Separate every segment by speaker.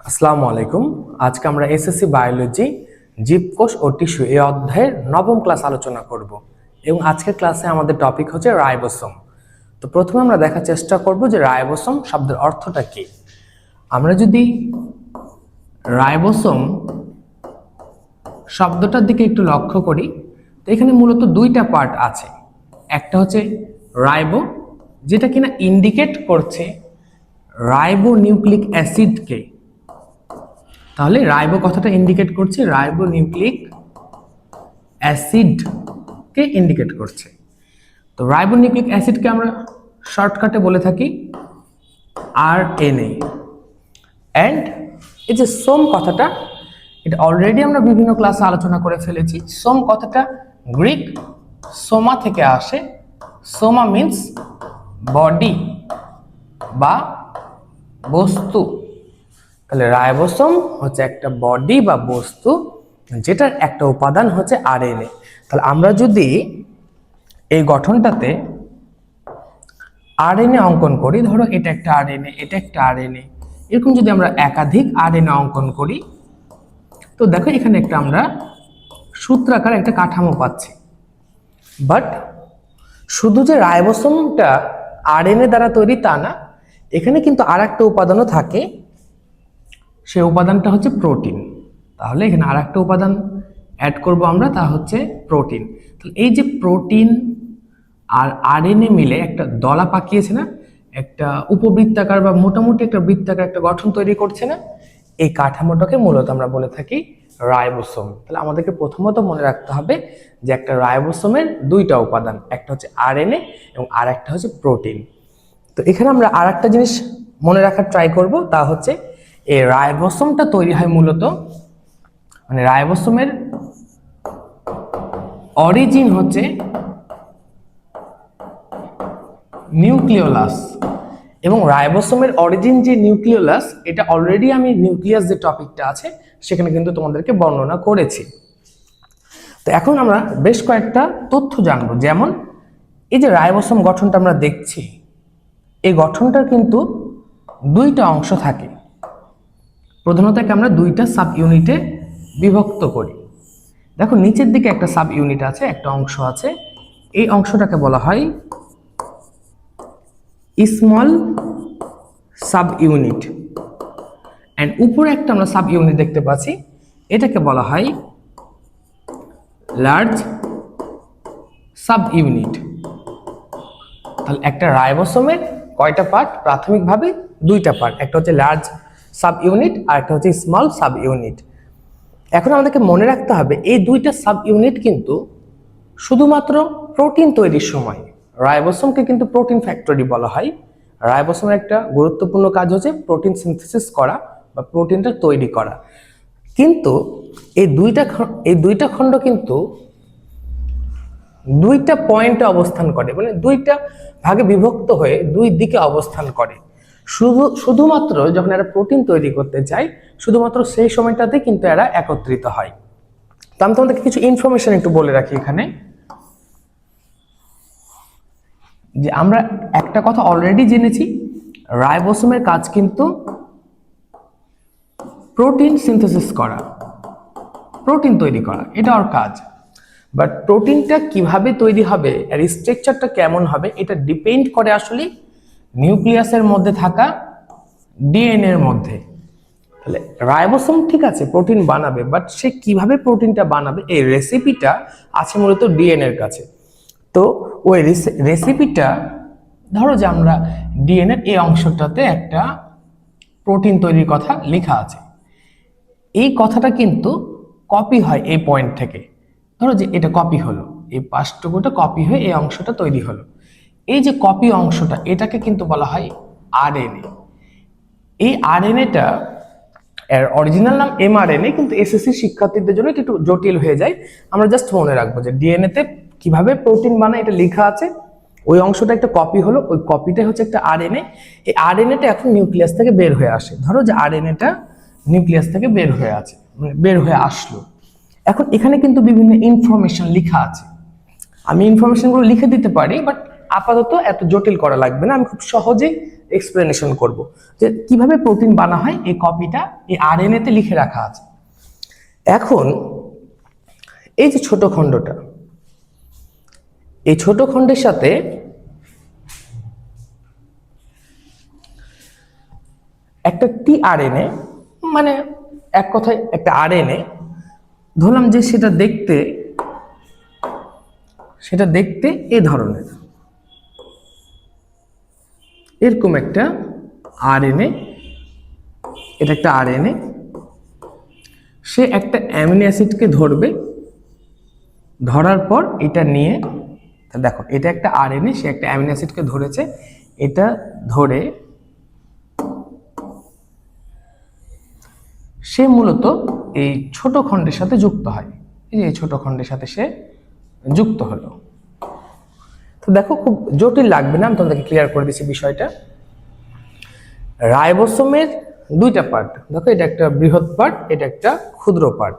Speaker 1: আসসালামু আলাইকুম। আজকে আমরা এসএসসি বায়োলজি জীবকোষ ও টিস্যু এই অধ্যায়ের নবম ক্লাস আলোচনা করব এবং আজকের ক্লাসে আমাদের টপিক হচ্ছে রাইবোসোম। তো প্রথমে আমরা দেখার চেষ্টা করব যে রাইবোসোম শব্দের অর্থটা কি। আমরা যদি রাইবোসোম শব্দটার দিকে একটু লক্ষ্য করি, তো এখানে মূলত দুইটা পার্ট আছে। একটা হচ্ছে রাইবো, যেটা কিনা ইন্ডিকেট করছে রাইবো নিউক্লিক অ্যাসিডকে। তাহলে রাইবো কথাটা ইন্ডিকেট করছে রাইবো নিউক্লিক অ্যাসিডকে ইন্ডিকেট করছে। তো রাইবো নিউক্লিক অ্যাসিডকে আমরা শর্টকাটে বলে থাকি আরএনএ। অ্যান্ড এই যে সোম কথাটা, এটা অলরেডি আমরা বিভিন্ন ক্লাসে আলোচনা করে ফেলেছি। সোম কথাটা গ্রিক সোমা থেকে আসে। সোমা মিন্স বডি বা বস্তু। তাহলে রাইবোসোম হচ্ছে একটা বডি বা বস্তু, যেটার একটা উপাদান হচ্ছে আরএনএ। তাহলে আমরা যদি এই গঠনটাতে আরএনএ অঙ্কন করি, ধরো এটা একটা আরএনএ, এটা একটা আরএনএ, এরকম যদি আমরা একাধিক আরএনএ অঙ্কন করি, তো দেখো এখানে একটা আমরা সূত্রাকার একটা কাঠামো পাচ্ছি। বাট শুধু যে রাইবোসোমটা আরএনএ দ্বারা তৈরি তা না, এখানে কিন্তু আর একটা উপাদানও থাকে। সেই উপাদানটা হচ্ছে প্রোটিন। তাহলে এখানে আর একটা উপাদান অ্যাড করব আমরা, তা হচ্ছে প্রোটিন। তাহলে এই যে প্রোটিন আর আরএনএ মিলে একটা দলা পাকিয়েছে না, একটা উপবৃত্তাকার বা মোটামুটি একটা বৃত্তাকার একটা গঠন তৈরি করছে না, এই কাঠামোটাকে মূলত আমরা বলে থাকি রাইবোসোম। তাহলে আমাদেরকে প্রথমত মনে রাখতে হবে যে একটা রাইবোসোমের দুইটা উপাদান, একটা হচ্ছে আরএনএ এবং আর একটা হচ্ছে প্রোটিন। তো এখানে আমরা আর একটা জিনিস মনে রাখার ট্রাই করব, তা হচ্ছে এই রাইবোসোমটা তৈরি হয় মূলত, মানে রাইবোসোমের অরিজিন হচ্ছে নিউক্লিওলাস। এবং রাইবোসোমের অরিজিন যে নিউক্লিওলাস, এটা অলরেডি আমি নিউক্লিয়াস যে টপিকটা আছে সেখানে কিন্তু তোমাদেরকে বর্ণনা করেছি। তো এখন আমরা বেশ কয়েকটা তথ্য জানবো, যেমন এই যে রাইবোসোম গঠনটা আমরা দেখছি, এই গঠনটার কিন্তু দুইটা অংশ থাকে। প্রধানত আমরা দুইটা সাব ইউনিটে বিভক্ত করি। দেখো নিচের দিকে একটা সাব ইউনিট আছে, একটা অংশ আছে, এই অংশটাকে বলা হয় স্মল সাব ইউনিট। অ্যান্ড উপরে একটা আমরা সাব ইউনিট দেখতে পাচ্ছি, এটাকে বলা হয় লার্জ সাব ইউনিট। তাহলে একটা রাইবোসোমের কয়টা পার্ট? প্রাথমিকভাবে দুইটা পার্ট, একটা হচ্ছে লার্জ সাব ইউনিট আর একটা হচ্ছে স্মল সাব ইউনিট। এখন আমাদেরকে মনে রাখতে হবে এই দুইটা সাব ইউনিট কিন্তু শুধুমাত্র প্রোটিন তৈরির সময়, রাইবোসোমকে কিন্তু প্রোটিন ফ্যাক্টরি বলা হয়। রাইবোসোমের একটা গুরুত্বপূর্ণ কাজ হচ্ছে প্রোটিন সিনথেসিস করা বা প্রোটিনটা তৈরি করা। কিন্তু এই দুইটা খণ্ড কিন্তু দুইটা পয়েন্টে অবস্থান করে, মানে দুইটা ভাগে বিভক্ত হয়ে দুই দিকে অবস্থান করে। শুধুমাত্র যখন এরা প্রোটিন তৈরি করতে চায়, শুধুমাত্র সেই সময়টাতে কিন্তু এরা একত্রিত হয়। তো আমি তোমাদেরকে কিছু ইনফরমেশন একটু বলে রাখি এখানে, যে আমরা একটা কথা অলরেডি জেনেছি, রাইবোসোমের কাজ কিন্তু প্রোটিন সিনথেসিস করা, প্রোটিন তৈরি করা, এটা ওর কাজ। বাট প্রোটিনটা কিভাবে তৈরি হবে, এর স্ট্রাকচারটা কেমন হবে, এটা ডিপেন্ড করে আসলে নিউক্লিয়াসের মধ্যে থাকা ডিএনএ এর মধ্যে। তাহলে রাইবোসোম ঠিক আছে প্রোটিন বানাবে, বাট সে কিভাবে প্রোটিনটা বানাবে এই রেসিপিটা আছে মূলত ডিএনএ এর কাছে। তো ওই রেসিপিটা, ধরো যে আমরা ডিএনএর এই অংশটাতে একটা প্রোটিন তৈরির কথা লেখা আছে, এই কথাটা কিন্তু কপি হয় এই পয়েন্ট থেকে। ধরো যে এটা কপি হলো, এই পাঁচটুকুটা কপি হয়ে এই অংশটা তৈরি হলো। এই যে কপি অংশটা, এটাকে কিন্তু বলা হয় আরএনএ। এই আরএনএটা এর অরিজিনাল নাম এমআরএনএ, কিন্তু এসএসসি শিক্ষার্থীদের জন্য এটা একটু জটিল হয়ে যায়। আমরা জাস্ট মনে রাখবো যে ডিএনএ তে কিভাবে প্রোটিন বানায় এটা লেখা আছে, ওই অংশটা একটা কপি হলো, ওই কপিটাই হচ্ছে একটা আরএনএ। এই আরএনএটা এখন নিউক্লিয়াস থেকে বের হয়ে আসে। ধরো যে আরএনএটা নিউক্লিয়াস থেকে বের হয়ে আছে, মানে বের হয়ে আসলো। এখন এখানে কিন্তু বিভিন্ন ইনফরমেশন লেখা আছে, আমি ইনফরমেশনগুলো লিখে দিতে পারি, বাট আপাতত এত জটিল করা লাগবে না, আমি খুব সহজেই এক্সপ্লেনেশন করব যে কিভাবে প্রোটিন বানা হয়। এই কপিটা এই আরএনএ তে লিখে রাখা আছে। এখন এই যে ছোট খণ্ডটা, এই ছোট খণ্ডের সাথে একটা টিআরএনএ, মানে এক কথায় একটা আরএনএ, ধরলাম যে সেটা দেখতে এই ধরনের, এরকম একটা আরএনএ, এটা একটা আরএনএ, সে একটা অ্যামিনো অ্যাসিডকে ধরবে, ধরার পর এটা নিয়ে, দেখো এটা একটা আরএনএ, সে একটা অ্যামিনো অ্যাসিডকে ধরেছে, এটা ধরে সে মূলত এই ছোট খণ্ডের সাথে যুক্ত হয়। এই ছোট খণ্ডের সাথে সে যুক্ত হলো। তো দেখো খুব জটিল লাগবে না, আমি তোমাদেরকে ক্লিয়ার করে দিচ্ছি বিষয়টা। রাইবোসোমের দুইটা পার্ট, দেখো এটা একটা বৃহৎ পার্ট, এটা একটা ক্ষুদ্র পার্ট।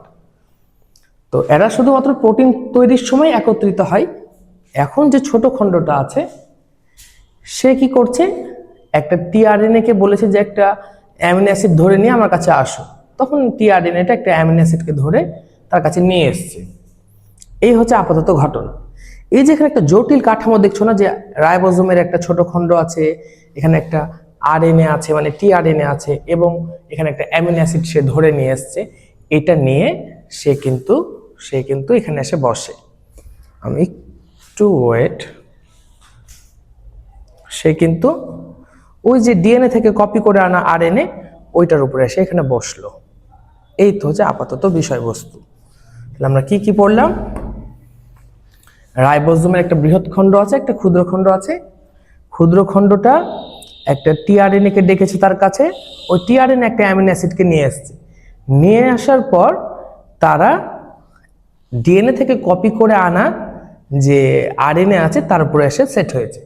Speaker 1: তো এরা শুধুমাত্র প্রোটিন তৈরির সময় একত্রিত হয়। এখন যে ছোট খণ্ডটা আছে সে কি করছে, একটা টিআরএনএ কে বলেছে যে একটা অ্যামিনো অ্যাসিড ধরে নিয়ে আমার কাছে আসো, তখন টিআরএনএটা একটা অ্যামিনো অ্যাসিডকে ধরে তার কাছে নিয়ে এসছে। এই হচ্ছে আপাতত ঘটনা। এই যে এখানে একটা জটিল কাঠামো দেখছো না, যে রাইবোসোমের একটা ছোট খণ্ড আছে, এখানে একটা আরএনএ আছে, মানে টিআরএনএ আছে, এবং এখানে একটা অ্যামিনো অ্যাসিড সে ধরে নিয়ে এসছে। এটা নিয়ে সে কিন্তু এখানে এসে বসে। আমি একটু ওয়েট, সে কিন্তু ওই যে ডিএনএ থেকে কপি করে আনা আরএনএ ওইটার উপরে এসে এখানে বসলো। এই তো হচ্ছে আপাতত বিষয়বস্তু। তাহলে আমরা কি কি পড়লাম? রাইবোসোমের একটা বৃহৎ খণ্ড আছে, একটা ক্ষুদ্র খণ্ড আছে। ক্ষুদ্র খণ্ডটা একটা টিআরএনএ কে ডেকেছে তার কাছে, ওই টিআরএনএ একটা অ্যামিনো অ্যাসিডকে নিয়ে আসছে। নিয়ে আসার পর তারা ডিএনএ থেকে কপি করে আনা যে আরএনএ আছে তার উপরে এসে সেট হয়েছে।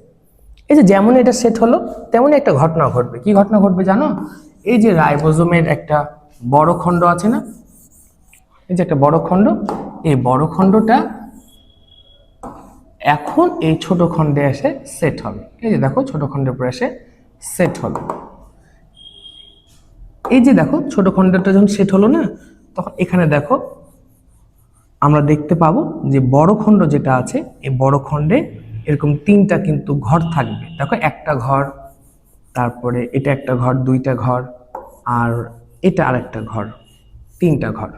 Speaker 1: এই যে যেমন এটা সেট হলো তেমনই একটা ঘটনা ঘটবে। কি ঘটনা ঘটবে জানো? এই যে রাইবোসোমের একটা বড় খণ্ড আছে না, এই যে একটা বড় খণ্ড, এই বড় খণ্ডটা এখন এই ছোট খণ্ডে এসে সেট হবে। এই যে দেখো ছোট খণ্ডের উপরে এসে সেট হলো। এই যে দেখো ছোট খণ্ডটা যখন সেট হলো না, তখন এখানে দেখো আমরা দেখতে পাবো যে বড় খণ্ড যেটা আছে, এই বড় খণ্ডে এরকম তিনটা কিন্তু ঘর থাকবে। দেখো একটা ঘর, তারপরে এটা একটা ঘর, দুইটা ঘর, আর এটা আরেকটা ঘর, তিনটা ঘর।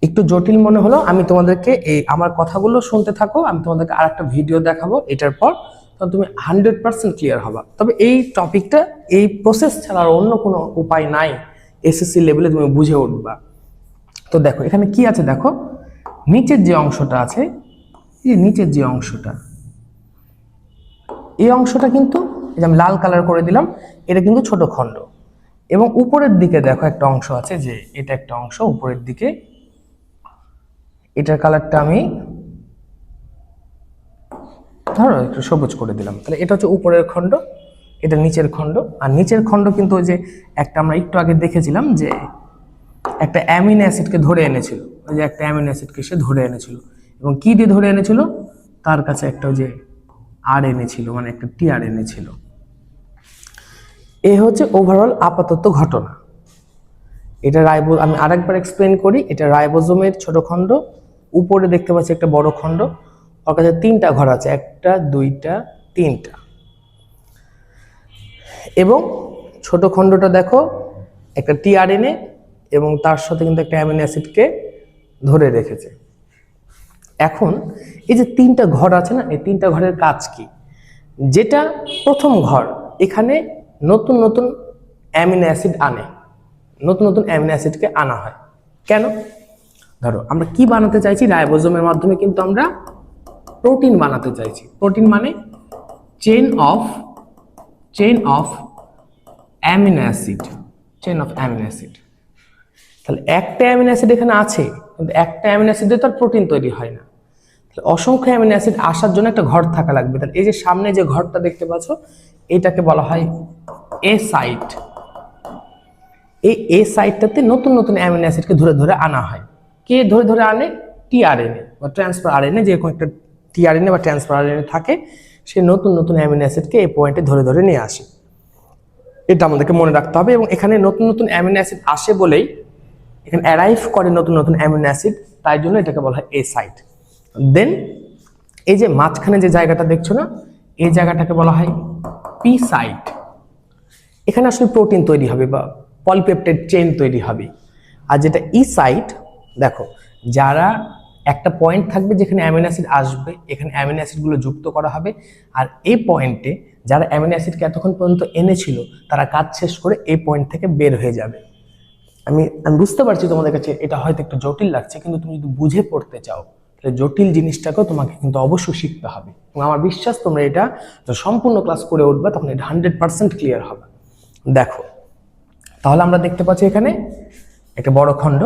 Speaker 1: একটু জটিল মনে হলো, আমি তোমাদেরকে এই আমার কথাগুলো শুনতে থাকো, আমি তোমাদেরকে আরেকটা ভিডিও দেখাবো এটার পর, তখন তুমি 100% ক্লিয়ার হবা। তবে এই টপিকটা, এই প্রসেস ছাড়া আর অন্য কোনো উপায় নাই এসএসসি লেভেলে তুমি বুঝে উঠবা। তো দেখো এখানে কি আছে, দেখো নিচের যে অংশটা আছে, এই নিচের যে অংশটা, এই অংশটা কিন্তু এই যে আমি লাল কালার করে দিলাম, এটা কিন্তু ছোট খণ্ড। এবং উপরের দিকে দেখো একটা অংশ আছে, যে এটা একটা অংশ উপরের দিকে, এটার কালারটা আমি ধরো একটু সবুজ করে দিলাম। তাহলে এটা হচ্ছে উপরের খণ্ড, এটা নিচের খণ্ড। আর নিচের খণ্ড কিন্তু ওই যে একটা আমরা একটু আগে দেখেছিলাম যে একটা অ্যামিনো অ্যাসিডকে ধরে এনেছিল, ওই যে একটা অ্যামিনো অ্যাসিডকে সে ধরে এনেছিল, এবং কি দিয়ে ধরে এনেছিল, তার কাছে একটা ওই যে আরএনএ ছিল, মানে একটা টিআরএনএ ছিল। এই হচ্ছে ওভারঅল আপাতত ঘটনা। এটা আমি আরেকবার এক্সপ্লেন করি। এটা রাইবোসোমের ছোট খণ্ড, উপরে দেখতে পাচ্ছি একটা বড় খণ্ড, ওর কাছে তিনটা ঘর আছে, একটা দুইটা তিনটা। এবং ছোট খণ্ডটা দেখো একটা টিআরএনএ এবং তার সাথে কিন্তু একটা অ্যামিনো অ্যাসিডকে ধরে রেখেছে। এখন এই যে তিনটা ঘর আছে না, এই তিনটা ঘরের কাজ কি? যেটা প্রথম ঘর, এখানে নতুন নতুন অ্যামিনো অ্যাসিড আনে, নতুন নতুন অ্যামিনো অ্যাসিডকে আনা হয়। কেন? ধরো আমরা কি বানাতে চাইছি, রাইবোসোমের মাধ্যমে কিন্তু আমরা প্রোটিন বানাতে চাইছি। প্রোটিন মানে chain of amino acid, chain of amino acid. তাহলে একটা অ্যামিনো অ্যাসিড এখানে আছে, কিন্তু একটা অ্যামিনো অ্যাসিডে তো আর প্রোটিন তৈরি হয় না। তাহলে অসংখ্য অ্যামিনো অ্যাসিড আসার জন্য একটা ঘর থাকা লাগবে। তাহলে এই যে সামনে যে ঘরটা দেখতে পাচ্ছ, এটাকে বলা হয় এ সাইট। এই এ সাইটটাতে নতুন নতুন অ্যামিনো অ্যাসিডকে ধরে ধরে আনা হয়। কে ধরে ধরে আনে? টিআরএনএ বা ট্রান্সফার আরএনএ, যেরকম একটা টিআরএনএ বা ট্রান্সফার আরএনএ থাকে, সে নতুন নতুন অ্যামিনো অ্যাসিডকে এই পয়েন্টে ধরে ধরে নিয়ে আসে। এটা আমাদেরকে মনে রাখতে হবে। এবং এখানে নতুন নতুন অ্যামিনো অ্যাসিড আসে বলেই এখানে অ্যারাইভ করে নতুন নতুন অ্যামিনো অ্যাসিড, তাই জন্য এটাকে বলা হয় এ সাইট। দেন এই যে মাঝখানে যে জায়গাটা দেখছো না, এই জায়গাটাকে বলা হয় পি সাইট। এখানে আসলে প্রোটিন তৈরি হবে বা পলিপেপটাইড চেইন তৈরি হবে। আর যেটা ই সাইট, দেখো যারা একটা পয়েন্ট থাকবে যেখানে অ্যামিনো অ্যাসিড আসবে, এখানে অ্যামিনো অ্যাসিডগুলো যুক্ত করা হবে। আর এই পয়েন্টে যারা অ্যামিনো অ্যাসিডকে এতক্ষণ পর্যন্ত এনেছিল তারা কাজ শেষ করে এই পয়েন্ট থেকে বের হয়ে যাবে। আমি বুঝতে পারছি তোমাদের কাছে এটা হয়তো একটু জটিল লাগছে, কিন্তু তুমি যদি বুঝে পড়তে চাও তাহলে জটিল জিনিসটাকেও তোমাকে কিন্তু অবশ্যই শিখতে হবে। এবং আমার বিশ্বাস তোমরা এটা সম্পূর্ণ ক্লাস করে উঠবে, তখন এটা 100% ক্লিয়ার হবে। দেখো তাহলে আমরা দেখতে পাচ্ছি এখানে একটা বড় খণ্ড,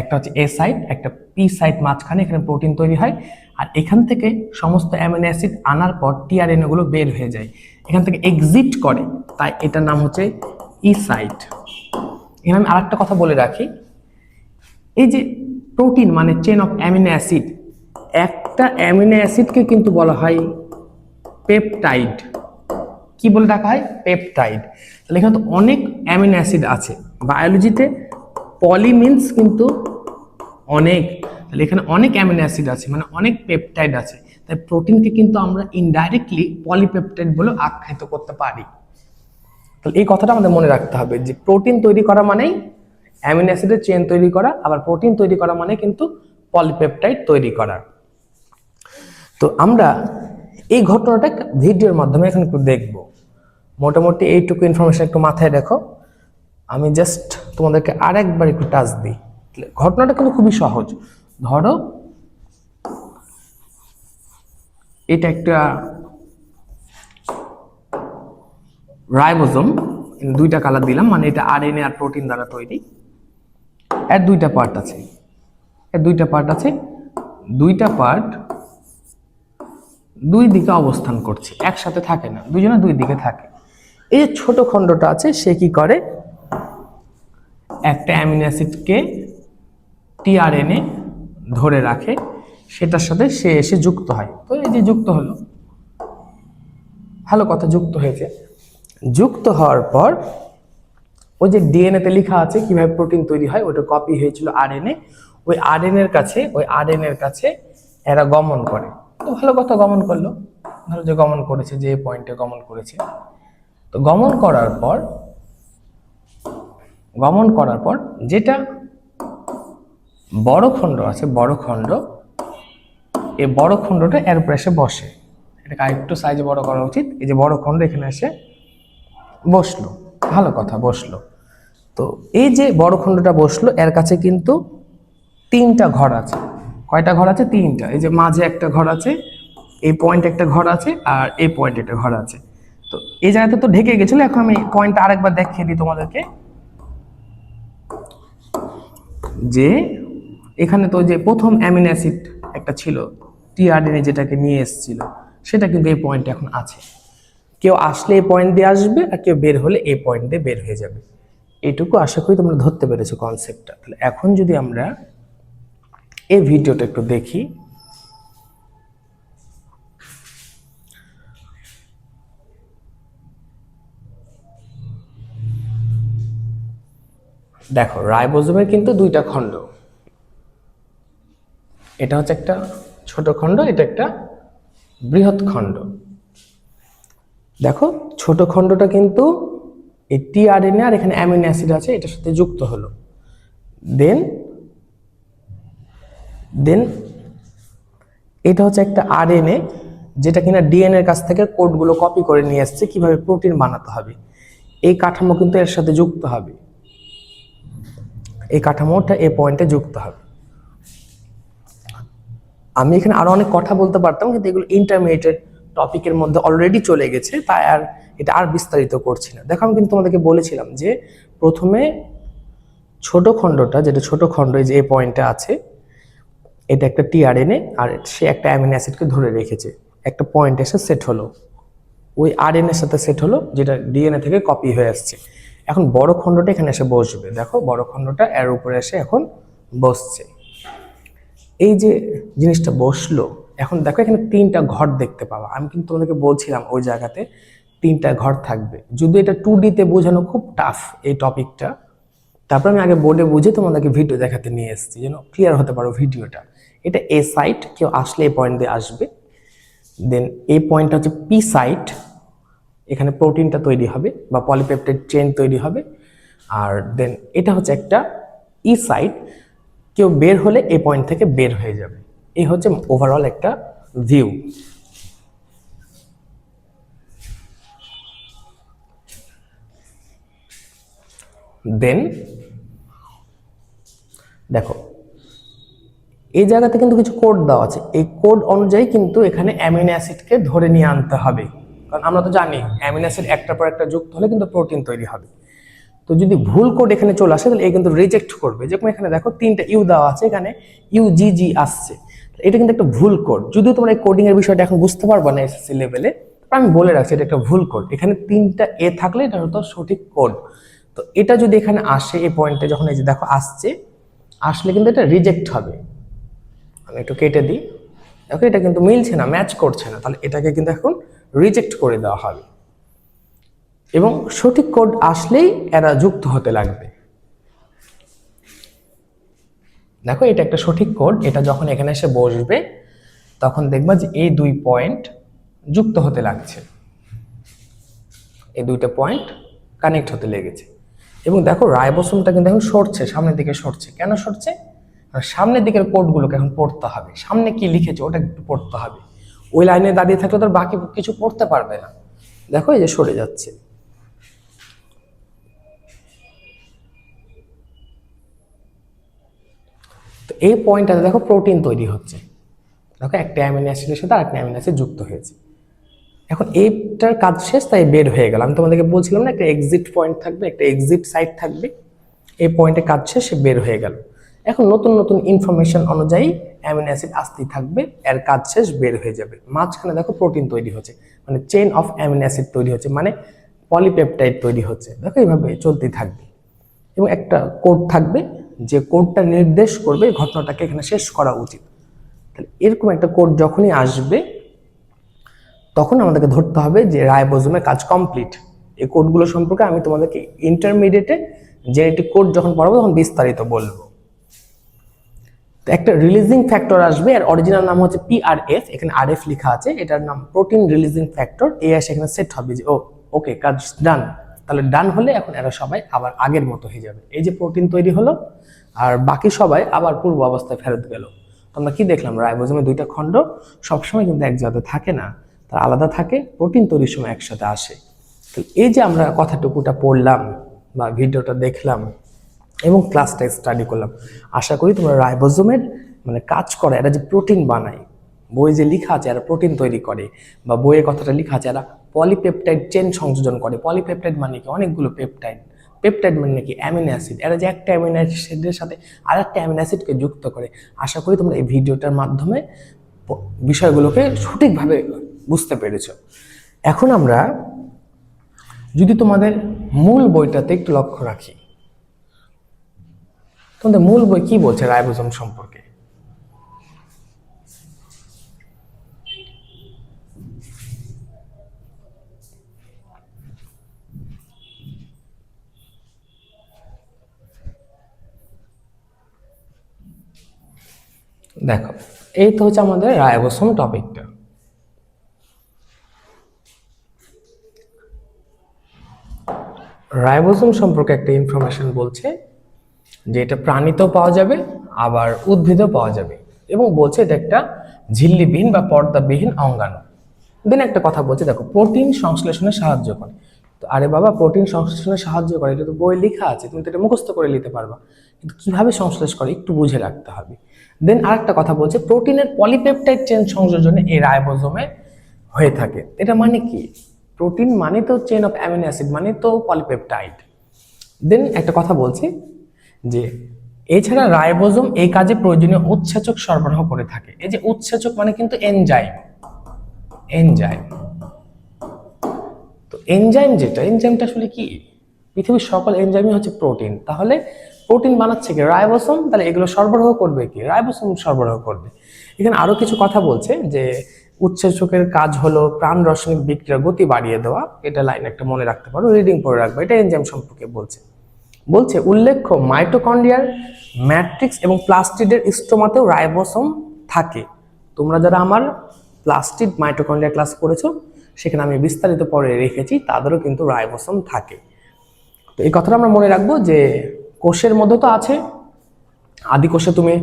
Speaker 1: একটা হচ্ছে এ সাইট, একটা পি সাইট, মাঝখানে এখানে প্রোটিন তৈরি হয়। আর এখান থেকে সমস্ত অ্যামিনো অ্যাসিড আনার পর টিআরএনএ গুলো বের হয়ে যায়, এখান থেকে এক্সিট করে, তাই এটার নাম হচ্ছে ই সাইট। এখানে আমি আরেকটা কথা বলে রাখি, এই যে প্রোটিন মানে চেন অফ অ্যামিনো অ্যাসিড, একটা অ্যামিনো অ্যাসিডকে কিন্তু বলা হয় পেপটাইড। কি বলে ডাকা হয়? পেপটাইড। তাহলে এখানে তো অনেক অ্যামিনো অ্যাসিড আছে। বায়োলজিতে পলি মিনস কিন্তু অনেক, তাহলে এখানে অনেক অ্যামিনো অ্যাসিড আছে মানে অনেক পেপটাইড আছে, তাই প্রোটিনকে কিন্তু আমরা ইনডাইরেক্টলি পলিপেপটাইড বলে আখ্যায়িত করতে পারি। তাহলে এই কথাটা আমাদের মনে রাখতে হবে যে প্রোটিন তৈরি করা মানেই অ্যামিনো অ্যাসিডের চেইন তৈরি করা, আবার প্রোটিন তৈরি করা মানে কিন্তু পলিপেপটাইড তৈরি করা। তো আমরা এই ঘটনাটা ভিডিওর মাধ্যমে এখন একটু দেখব। মোটামুটি এইটুকু ইনফরমেশন একটু মাথায় রাখো। আমি জাস্ট তোমাদেরকে আরেকবার একটু টাচ দিই। ঘটনাটা কিন্তু খুবই সহজ। ধরো এটা একটা রাইবোজোম, দুইটা কালার দিলাম, মানে এটা আরএনএ আর প্রোটিন দ্বারা তৈরি। এর দুইটা পার্ট আছে, দুইটা পার্ট দুই দিকে অবস্থান করছে, একসাথে থাকে না, দুইজনে দুই দিকে থাকে। এই যে ছোট খণ্ডটা আছে সে কি করে, একটা অ্যামিনো অ্যাসিডকে টিআরএনএ ধরে রাখে, সেটার সাথে সে এসে যুক্ত হয়। তো এই যে যুক্ত হলো, ভালো কথা, যুক্ত হয়েছে। যুক্ত হওয়ার পর ওই যে ডিএনএ তে লেখা আছে কিভাবে প্রোটিন তৈরি হয়, ওটা কপি হয়েছিল আরএনএ। ওই আরএনএর কাছে এরা গমন করে। তো ভালো কথা, গমন করলো, ধরো যে গমন করেছে, যে পয়েন্টে গমন করেছে। তো গমন করার পর যেটা বড় খণ্ড আছে, এই বড় খণ্ডটা এর উপরে এসে বসে। এটাকে আরেকটু সাইজে বড় করা উচিত। এই যে বড় খণ্ড এখানে এসে বসলো, ভালো কথা, বসলো। তো এই যে বড় খণ্ডটা বসলো, এর কাছে কিন্তু তিনটা ঘর আছে। কয়টা ঘর আছে? তিনটা। এই যে মাঝে একটা ঘর আছে, এই পয়েন্টে একটা ঘর আছে, আর এই পয়েন্টে একটা ঘর আছে। তো এই জায়গাতে তো ঢেকে গেছিল, এখন আমি পয়েন্টটা আরেকবার দেখিয়ে দিই তোমাদেরকে, যে এখানে তো যে প্রথম অ্যামিনো অ্যাসিড একটা ছিল টিআরএনএ যেটাকে নিয়ে এসেছিল, সেটা কিন্তু এই পয়েন্টে এখন আছে। কেউ আসলে এই পয়েন্ট দিয়ে আসবে, আর কেউ বের হলে এই পয়েন্ট দিয়ে বের হয়ে যাবে। এইটুকু আশা করি তোমরা ধরতে পেরেছো কনসেপ্টটা। তাহলে এখন যদি আমরা এই ভিডিওটা একটু দেখি, দেখো রাইবোজোমের কিন্তু দুইটা খণ্ড, এটা হচ্ছে একটা ছোট খণ্ড, এটা একটা বৃহৎ খণ্ড। দেখো ছোট খণ্ডটা কিন্তু এই টিআরএনএ আর এখানে অ্যামিনো অ্যাসিড আছে, এটার সাথে যুক্ত হলো। দেন এটা হচ্ছে একটা আরএনএ, যেটা কিনা ডিএনএ এর কাছ থেকে কোডগুলো কপি করে নিয়ে আসছে কিভাবে প্রোটিন বানাতে হবে। এই কাঠামো কিন্তু এর সাথে যুক্ত হবে, এই কাঠামোটা এই পয়েন্টে যুক্ত হবে। আমি এখানে আরো অনেক কথা বলতে পারতাম, কিন্তু এগুলো ইন্টারমিডিয়েট টপিকের মধ্যে অলরেডি চলে গেছে, তাই এটা আর বিস্তারিত করছি না। দেখো আমি কিন্তু তোমাদেরকে বলেছিলাম যে প্রথমে ছোট খণ্ডটা, যেটা ছোট খণ্ড এই যে এই পয়েন্টে আছে, এটা একটা টিআরএনএ, আর সে একটা অ্যামিনো অ্যাসিডকে ধরে রেখেছে, একটা পয়েন্ট এসে সেট হলো, ওই আরএনএ এর সাথে সেট হলো, যেটা ডিএনএ থেকে কপি হয়ে আসছে। এখন বড় খণ্ডটা এখানে এসে বসবে। দেখো বড় খণ্ডটা এর উপরে এসে এখন বসছে। এই যে জিনিসটা বসলো, এখন দেখো এখানে 3টা ঘর দেখতে পাবা, আমি কিন্তু তোমাদেরকে বলছিলাম ওই জায়গাতে 3টা ঘর থাকবে, যদি এটা 2D তে বোঝানো খুব টাফ এই টপিকটা, তারপর আমি আগে বোর্ডে বুঝে তোমাদেরকে ভিডিও দেখাতে নিয়ে এসেছি যেন ক্লিয়ার হতে পারো ভিডিওটা। এটা এ সাইট, কেউ আসলে এই পয়েন্ট দিয়ে আসবে, দেন এই পয়েন্টটা হচ্ছে পি সাইট, এখানে প্রোটিনটা তৈরি হবে বা পলিপেপটাইড চেইন তৈরি হবে, আর দেন এটা হচ্ছে একটা ই সাইট, কেউ বের হলে এই পয়েন্ট থেকে বের হয়ে যাবে। এই হচ্ছে ওভারঅল একটা ভিউ। দেন দেখো এই জায়গাতে কিন্তু কিছু কোড দেওয়া আছে, এই কোড অনুযায়ী কিন্তু এখানে অ্যামিনো অ্যাসিডকে ধরে নিয়ে আনতে হবে, কারণ আমরা তো জানি অ্যামিনো অ্যাসিড একটার পর একটা যুক্ত হলে কিন্তু প্রোটিন তৈরি হবে। তো যদি ভুল কোড এখানে চলে আসে তাহলে এই কিন্তু রিজেক্ট করবে। যেরকম এখানে দেখো 3টা ইউ দেওয়া আছে, এখানে ইউজিজি আসছে, এটা কিন্তু একটা ভুল কোড। যদিও তোমরা এই কোডিং এর বিষয়টা এখন বুঝতে পারবে না এসএসসি লেভেলে, আমি বলে রাখছি এটা একটা ভুল কোড। এখানে 3টা এ থাকলে এটা হতো সঠিক কোড। তো এটা যদি এখানে আসে এই পয়েন্টে, যখন এই যে দেখো আসছে, আসলে কিন্তু এটা রিজেক্ট হবে। আমি একটু কেটে দিই, দেখো এটা কিন্তু মিলছে না, ম্যাচ করছে না, তাহলে এটাকে কিন্তু এখন রিজেক্ট করে দেওয়া হবে এবং সঠিক কোড আসলেই এরা যুক্ত হতে লাগবে। দেখো এটা একটা সঠিক কোড, এটা যখন এখানে এসে বসবে তখন দেখবা যে এই 2 পয়েন্ট যুক্ত হতে লাগছে, এই 2টা পয়েন্ট কানেক্ট হতে লেগেছে। এবং দেখো রাইবোসোমটা কিন্তু এখন সরছে, সামনের দিকে সরছে। কেন সরছে? সামনের দিকের কোডগুলোকে এখন পড়তে হবে, সামনে কি লিখেছে ওটা একটু পড়তে হবে। ওই লাইনে দাঁড়িয়ে থাকলে তো বাকি কিছু পড়তে পারবে না। দেখো এই যে সরে যাচ্ছে। তো এই পয়েন্টটাতে দেখো প্রোটিন তৈরি হচ্ছে, দেখো একটা অ্যামিনো অ্যাসিডের সাথে আরেকটা অ্যামিনো অ্যাসিড যুক্ত হয়েছে। এখন এইটার কাজ শেষ, তাই বের হয়ে গেল। আমি তোমাদেরকে বলছিলাম না একটা এক্সিট পয়েন্ট থাকবে, একটা এক্সিট সাইট থাকবে, এই পয়েন্টে কাজ শেষ, সে বের হয়ে গেল। এখন নতুন নতুন ইনফরমেশন অনুযায়ী অ্যামিনো অ্যাসিড আসতেই থাকবে, এর কাজ শেষ, বের হয়ে যাবে। মাঝখানে দেখো প্রোটিন তৈরি হচ্ছে, মানে চেইন অফ অ্যামিনো অ্যাসিড তৈরি হচ্ছে, মানে পলিপেপটাইড তৈরি হচ্ছে। দেখো এইভাবে চলতেই থাকবে এবং একটা কোড থাকবে, যে কোডটা নির্দেশ করবে ঘটনাটাকে এখানে শেষ করা উচিত। তাহলে এরকম একটা কোড যখনই আসবে তখন আমাদেরকে ধরতে হবে যে রাইবোজোমের কাজ কমপ্লিট। এই কোডগুলো সম্পর্কে আমি তোমাদেরকে ইন্টারমিডিয়েটে জেনেটিক কোড যখন পড়াবো তখন বিস্তারিত বলবো। তো একটা রিলিজিং ফ্যাক্টর আসবে, আর অরিজিনাল নাম হচ্ছে পিআরএফ, এখানে আরএফ লেখা আছে, এটার নাম প্রোটিন রিলিজিং ফ্যাক্টর। এ আসে এখানে সেট হবে যে ও ওকে কাজ ডান। তাহলে ডান হলে এখন এরা সবাই আবার আগের মতো হয়ে যাবে। এই যে প্রোটিন তৈরি হলো আর বাকি সবাই আবার পূর্ব অবস্থায় ফেরত গেল। তো আমরা কি দেখলাম, রাইবোজোমের 2টা খণ্ড সবসময় কিন্তু এক জায়গাতে থাকে না, তার আলাদা থাকে, প্রোটিন তৈরির সময় একসাথে আসে। তো এই যে আমরা কথাটুকুটা পড়লাম বা ভিডিওটা দেখলাম এবং ক্লাসটা স্টাডি করলাম, আশা করি তোমরা রাইবোজোমের মানে কাজ করে, এরা যে প্রোটিন বানায়, বই যে লেখা আছে এরা প্রোটিন তৈরি করে, বা বইয়ে কথাটা লেখা আছে এরা পলিপেপটাইড চেন সংযোজন করে। পলিপেপটাইড মানে কি? অনেকগুলো পেপটাইড। পেপটাইড মানে কি? Amino acid. এরা যে একটা অ্যামিনো অ্যাসিডের সাথে আর একটা অ্যামিনো অ্যাসিডকে যুক্ত করে। আশা করি তোমরা এই ভিডিওটার মাধ্যমে বিষয়গুলোকে সঠিকভাবে বুঝতে পেরেছ। এখন আমরা যদি তোমাদের মূল বইটাতে একটু লক্ষ্য রাখি, তোমাদের মূল বই কি বলছে রাইবোজোম সম্পর্কে? দেখো এই তো হচ্ছে আমাদের রাইবোসোম টপিকটা। রাইবোসোম সম্পর্কে একটা ইনফরমেশন বলছে যে এটা প্রাণীতেও পাওয়া যাবে আবার উদ্ভিদেও পাওয়া যাবে, এবং বলছে এটা একটা ঝিল্লিবিহীন বা পর্দাবিহীন অঙ্গাণু। দেন একটা কথা বলছে, দেখো প্রোটিন সংশ্লেষণে সাহায্য করে। তো আরে বাবা, প্রোটিন সংশ্লেষণে সাহায্য করে এটা তো বই লেখা আছে, তুমি তো এটা মুখস্থ করে নিতে পারবা, কিন্তু কিভাবে সংশ্লেষ করে একটু বুঝে রাখতে হবে। দেন আরেকটা কথা বলছে, প্রোটিনের পলিপেপটাইড চেন সংযোজনে এই রাইবোজোমে হয়ে থাকে। এটা মানে কি? প্রোটিন মানে তো চেন অফ অ্যামিনো অ্যাসিড, মানে তো পলিপেপটাইড। দেন একটা কথা বলছি যে এছাড়া রাইবোজোম এই কাজে প্রয়োজনীয় উৎসেচক সরবরাহ করে থাকে। এই যে উৎসেচক মানে কিন্তু এনজাইম, এনজাইম। তো এনজাইম যেটা, এনজাইমটা আসলে কি? পৃথিবীর সকল এনজাইমই হচ্ছে প্রোটিন। তাহলে প্রোটিন বানাচ্ছে কি? রাইবোসোম। তাহলে এগুলো সরবরাহ করবে কি? রাইবোসোম সরবরাহ করবে। এখানে আরো কিছু কথা বলছে যে উৎসেচকের কাজ হলো প্রাণ রাসায়নিক বিক্রিয়ার গতি বাড়িয়ে দেওয়া, এটা লাইন একটা মনে রাখতে পারো, রিডিং পড়ে রাখবে। এটা এনজাইম সম্পর্কে বলছে। বলছে উল্লেখ্য মাইটোকন্ড্রিয়ার ম্যাট্রিক্স এবং প্লাস্টিডের স্টোমাতেও রাইবোসোম থাকে। তোমরা যারা আমার প্লাস্টিড মাইটোকন্ড্রিয়া ক্লাস করেছো সেখানে আমি বিস্তারিত পরে রেখেছি, তাদেরও কিন্তু রাইবোসোম থাকে। তো এই কথাটা আমরা মনে রাখবো যে কোষের মধ্যে তো আছে, আদি কোষে তুমি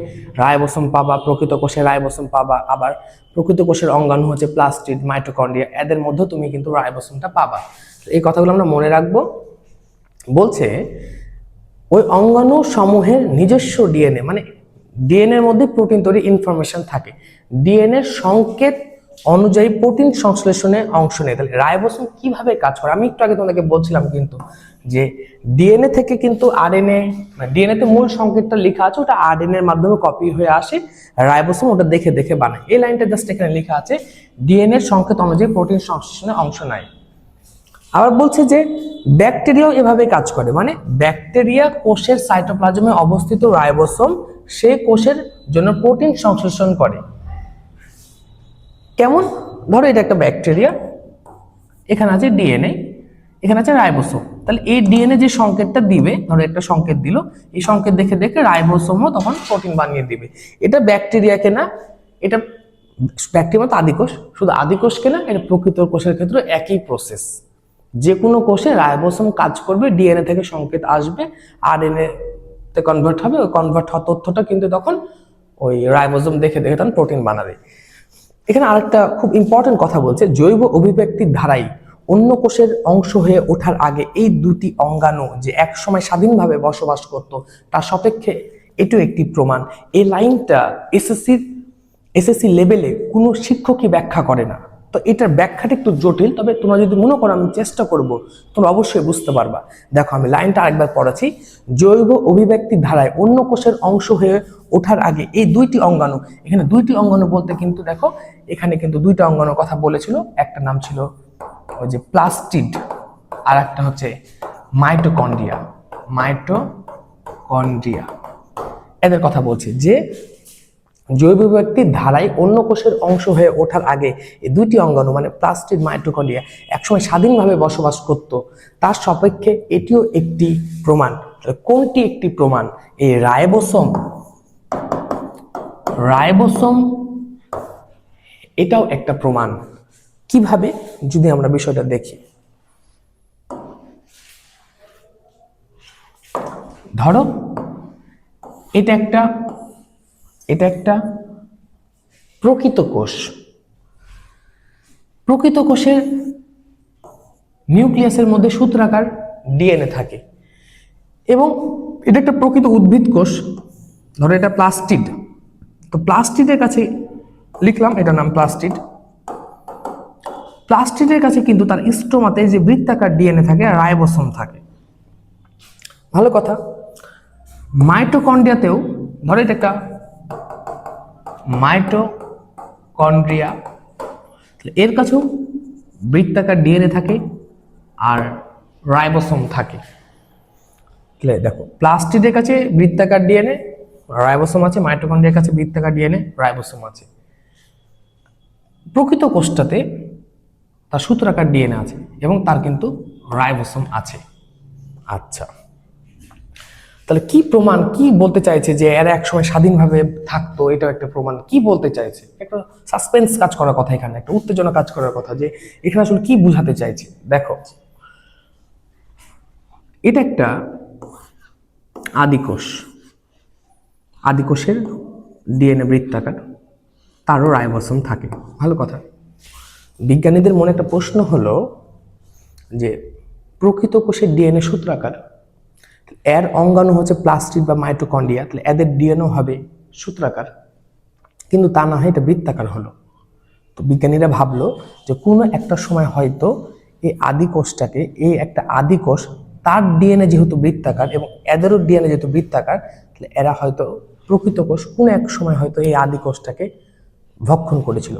Speaker 1: রাইবোসোম পাবা, প্রকৃত কোষে রাইবোসোম পাবা, আবার প্রকৃত কোষের অঙ্গাণু হচ্ছে প্লাস্টিড মাইটোকন্ড্রিয়া, এদের মধ্যে তুমি কিন্তু রাইবোসোমটা পাবা। এই কথাগুলো আমরা মনে রাখবো। বলছে ওই অঙ্গাণু সমূহের নিজস্ব ডিএনএ, মানে ডিএনএ এর মধ্যে প্রোটিন তৈরি ইনফরমেশন থাকে, ডিএনএ সংকেত অনুযায়ী প্রোটিন সংশ্লেষণে অংশ নেয়। তাহলে রাইবোসোম কিভাবে কাজ করে আমি একটু আগে তোমাদেরকে বলছিলাম কিন্তু যে ডিএনএ থেকে কিন্তু আরএনএ, ডিএনএ তে মূল সংকেতটা লেখা আছে, ওটা আরএনএ এর মাধ্যমে কপি হয়ে আসে, রাইবোসোম ওটা দেখে দেখে বানায়। এই লাইনটা জাস্ট এখানে লেখা আছে ডিএনএ এর সংকেত অনুযায়ী প্রোটিন সংশ্লেষণে অংশ নেয়। আবার বলছে যে ব্যাকটেরিয়াও এভাবে কাজ করে, মানে ব্যাকটেরিয়া কোষের সাইটোপ্লাজমে অবস্থিত রাইবোসোম সেই কোষের জন্য প্রোটিন সংশ্লেষণ করে। কেমন? ধরো এটা একটা ব্যাকটেরিয়া, এখানে আছে ডিএনএ, এখানে আছে রাইবোসোম, তাহলে এই ডিএনএ যে সংকেতটা দিবে, ধরো একটা সংকেত দিল, এই সংকেত দেখে দেখে রাইবোসোমও তখন প্রোটিন বানিয়ে দিবে। এটা ব্যাকটেরিয়াকে না, এটা ব্যাকটেরিয়া তো আদিকোষ, শুধু আদিকোষকে না, এটা প্রকৃত কোষের ক্ষেত্রে একই প্রসেস। যে কোনো কোষে রাইবোসোম কাজ করবে, ডিএনএ থেকে সংকেত আসবে, আরএনএ তে কনভার্ট হবে, ওই কনভার্ট হওয়া তথ্যটা কিন্তু তখন ওই রাইবোসোম দেখে দেখে তখন প্রোটিন বানাবে। এখানে আরেকটা খুব ইম্পর্টেন্ট কথা বলছে, জৈব অভিব্যক্তির ধারায় অন্য কোষের অংশ হয়ে ওঠার আগে এই দুটি অঙ্গাণু যে একসময় স্বাধীনভাবে বসবাস করত তার সাপেক্ষে এটিও একটি প্রমাণ। এই লাইনটা এসএসসি লেভেলে কোনো শিক্ষকই ব্যাখ্যা করে না, তো এটার ব্যাখ্যাটা একটু জটিল, তবে তোমরা যদি মনে করো আমি চেষ্টা করব, তোমরা অবশ্যই বুঝতে পারবা। দেখো আমি লাইনটা আরেকবার পড়াচ্ছি, জৈব অভিব্যক্তির ধারায় অন্য কোষের অংশ হয়ে ওঠার আগে এই দুইটি অঙ্গাণু, এখানে দুইটি অঙ্গাণু বলতে কিন্তু দেখো এখানে কিন্তু দুইটা অঙ্গাণুর কথা বলেছিল, একটা নাম ছিল ওই যে প্লাস্টিড, আর একটা হচ্ছে মাইটোকন্ড্রিয়া, এদের কথা বলছি যে জৈব ব্যক্তির ধারায় অন্য কোষের অংশ হয়ে ওঠার আগে এই দুইটি অঙ্গাণু মানে প্লাস্টিড মাইটোকন্ড্রিয়া একসময় স্বাধীনভাবে বসবাস করত, তার সাপেক্ষে এটিও একটি প্রমাণ। কোনটি একটি প্রমাণ? এই রাইবোসোম এটাও একটা প্রমাণ। কিভাবে? যদি আমরা বিষয়টা দেখি, ধরো এটা একটা প্রকৃত কোষ, প্রকৃত কোষের নিউক্লিয়াসের মধ্যে সূত্রাকার ডিএনএ থাকে, এবং এটা একটা প্রকৃত উদ্ভিদ কোষ, ধরো এটা প্লাস্টিড, তো প্লাস্টিডের কাছে লিখলাম এটার নাম প্লাস্টিড। প্লাস্টিডের কাছে কিন্তু তার স্টোমাতে যে বৃত্তাকার ডিএনএ থাকে, রাইবোসোম থাকে। ভালো কথা। মাইটোকন্ড্রিয়াতেও ধরো এটা একটা মাইটোকন্ড্রিয়া, এর কাছেও বৃত্তাকার ডিএনএ থাকে আর রাইবোসোম থাকে। দেখো প্লাস্টিডের কাছে বৃত্তাকার ডিএনএ রাইবোসোম আছে, মাইটোকন্ড্রিয়ার কাছে বৃত্তাকার ডিএনএ রাইবোসোম আছে। প্রকৃত কোষটাতে তার সূত্রাকার ডিএনএ আছে এবং তার কিন্তু রাইবোসোম আছে। আচ্ছা, তাহলে কি প্রমাণ, কি বলতে চাইছে যে এরা একসময় স্বাধীনভাবে থাকতো, এটা একটা প্রমাণ। কি বলতে চাইছে? একটা সাসপেন্স কাজ করার কথা, এখানে একটা উত্তেজনা কাজ করার কথা, যে এখানে আসলে কি বোঝাতে চাইছে। দেখো এটা একটা আদিকোষ, আদিকোষের ডিএনএ বৃত্তাকার, তারও রাইবোসোম থাকে। ভালো কথা। বিজ্ঞানীদের মনে একটা প্রশ্ন হলো যে প্রকৃত কোষের ডিএনএ সূত্রাকার, এর অঙ্গাণু হচ্ছে প্লাস্টিড বা মাইটোকন্ড্রিয়া, তাহলে এদের ডিএনএ হবে সূত্রাকার, কিন্তু তা না হয় এটা বৃত্তাকার হলো। তো বিজ্ঞানীরা ভাবলো যে কোনো একটা সময় হয়তো এই আদিকোষটাকে, এই একটা আদিকোষ, তার ডিএনএ যেহেতু বৃত্তাকার এবং এদেরও ডিএনএ যেহেতু বৃত্তাকার, তাহলে এরা হয়তো প্রকৃত কোষ কোনো এক সময় হয়তো এই আদিকোষটাকে ভক্ষণ করেছিল,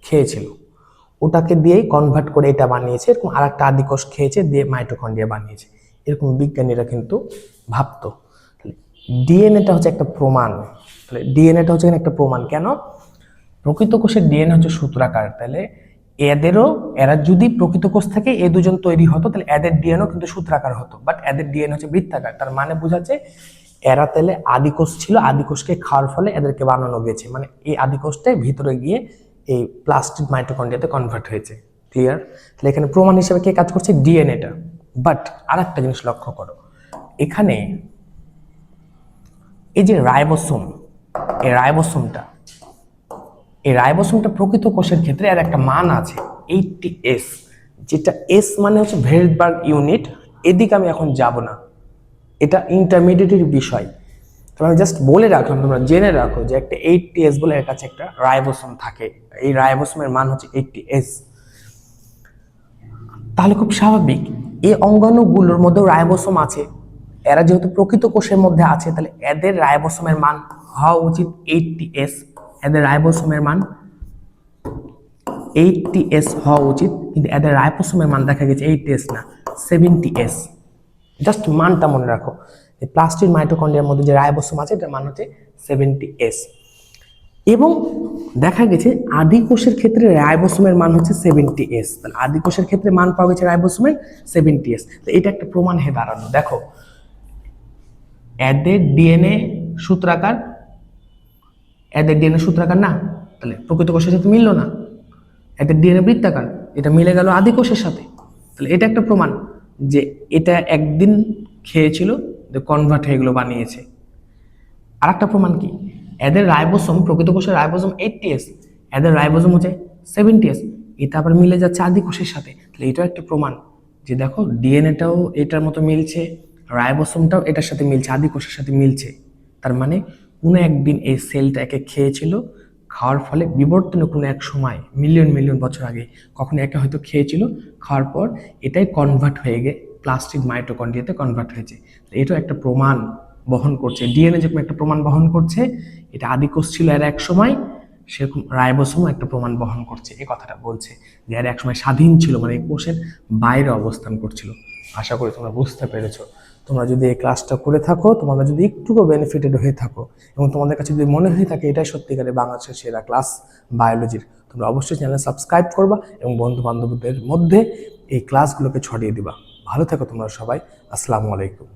Speaker 1: খেয়েছিল, ওটাকে দিয়েই কনভার্ট করে এটা বানিয়েছে, এরকম আর একটা আদিকোষ খেয়েছে দিয়ে মাইটোকন্ড্রিয়া বানিয়েছে, এরকম বিজ্ঞানীরা কিন্তু ভাবতো। ডিএনএটা হচ্ছে একটা প্রমাণ, তাহলে ডিএনএটা হচ্ছে একটা প্রমাণ। কেন? প্রকৃত কোষের ডিএনএ হচ্ছে সূত্রাকার, তাহলে এরা যদি প্রকৃত কোষ থেকে এ দুজন তৈরি হতো তাহলে এদের ডিএনএও কিন্তু সূত্রাকার হতো, বাট এদের ডিএনএ হচ্ছে বৃত্তাকার। তার মানে বোঝাচ্ছে এরা তাহলে আদিকোষ ছিল, আদিকোষকে খাওয়ার ফলে এদেরকে বানানো গেছে, মানে এই আদিকোষটাই ভিতরে গিয়ে এই প্লাস্টিড মাইটোকন্ড্রিয়াতে কনভার্ট হয়েছে। ক্লিয়ার? তাহলে এখানে প্রমাণ হিসেবে কে কাজ করছে? ডিএনএটা। বাট আর একটা জিনিস লক্ষ্য করো, এখানে এই যে রাইবোসোম, এই রাইবোসোমটা প্রকৃত কোষের ক্ষেত্রে এর একটা মান আছে 80S, যেটা এস মানে হচ্ছে ভেল্ডবার্গ ইউনিট। এদিকে আমি এখন যাব না, এটা ইন্টারমিডিয়েটের বিষয়। তো আমি জাস্ট বলে রাখলাম, তোমরা জেনে রাখো যে একটা 80S বলে এর কাছে একটা রাইবোসোম থাকে, এই রাইবোসোমের মান হচ্ছে 80S। তাহলে খুব স্বাভাবিক এই অঙ্গাণুগুলোর মধ্যেও রাইবোসোম আছে, এরা যেহেতু প্রকৃত কোষের মধ্যে আছে তাহলে এদের রাইবোসোমের মান হওয়া উচিত 80S। এদের রাইবোসোমের মান 80S হওয়া উচিত, কিন্তু এদের রাইবোসোমের মান দেখা গেছে 80S না, 70S। জাস্ট মানটা মনে রাখো, এই প্লাস্টিড মাইটোকন্ড্রিয়ার মধ্যে যে রাইবোসোম আছে এটার মান হচ্ছে 70S। এবং দেখা গেছে আদি কোষের ক্ষেত্রে রাইবোসোমের মান হচ্ছে 70S। তাহলে আদি কোষের ক্ষেত্রে মান পাওয়া গেছে রাইবোসোমের 70S। তো এটা একটা প্রমাণ হয়ে দাঁড়ানো। দেখো এদের ডিএনএ সূত্রাকার, এদের ডিএনএ সূত্রাকার না, তাহলে প্রকৃত কোষের সাথে মিললো না। এদের ডিএনএ বৃত্তাকার, এটা মিলে গেল আদি কোষের সাথে, তাহলে এটা একটা প্রমাণ যে এটা একদিন খেয়েছিল, কনভার্ট হয়ে এগুলো বানিয়েছে। আর একটা প্রমাণ কি, এদের রাইবোসোম, প্রকৃত কোষের রাইবোসোম 80S, এদের রাইবোসোম হচ্ছে 70S, এটা আবার মিলে যাচ্ছে আদি কোষের সাথে। তাহলে এটাও একটা প্রমাণ যে দেখো ডিএনএটাও এটার মতো মিলছে, রাইবোসোমটাও এটার সাথে মিলছে, আদি কোষের সাথে মিলছে। তার মানে কোনো একদিন এই সেলটা একে খেয়েছিল, খাওয়ার ফলে বিবর্তনে কোনো এক সময় মিলিয়ন মিলিয়ন বছর আগে কখনো একে হয়তো খেয়েছিল, খাওয়ার পর এটাই কনভার্ট হয়ে গিয়ে প্লাস্টিক মাইটোকন্ড্রিয়াতে কনভার্ট হয়েছে। এটাও একটা প্রমাণ বহন করছে, ডিএনএ যেরকম একটা প্রমাণ বহন করছে, এটা আদি কোষ ছিল এর এক সময়, সেরকম রাইবোসোমও একটা প্রমাণ বহন করছে। এই কথাটা বলছে যে এর এক সময় স্বাধীন ছিল, মানে এই কোষের বাইরে অবস্থান করছিল। আশা করি তোমরা বুঝতে পেরেছো। তোমরা যদি এই ক্লাসটা করে থাকো, তোমরা যদি একটুকু বেনিফিটেড হয়ে থাকো এবং তোমাদের কাছে যদি মনে হয়ে থাকে এটাই সত্যিকারে বাংলাদেশের সেরা ক্লাস বায়োলজির, তোমরা অবশ্যই চ্যানেল সাবস্ক্রাইব করবা এবং বন্ধু বান্ধবদের মধ্যে এই ক্লাসগুলোকে ছড়িয়ে দিবা। ভালো থেকো তোমরা সবাই। আসসালামু আলাইকুম।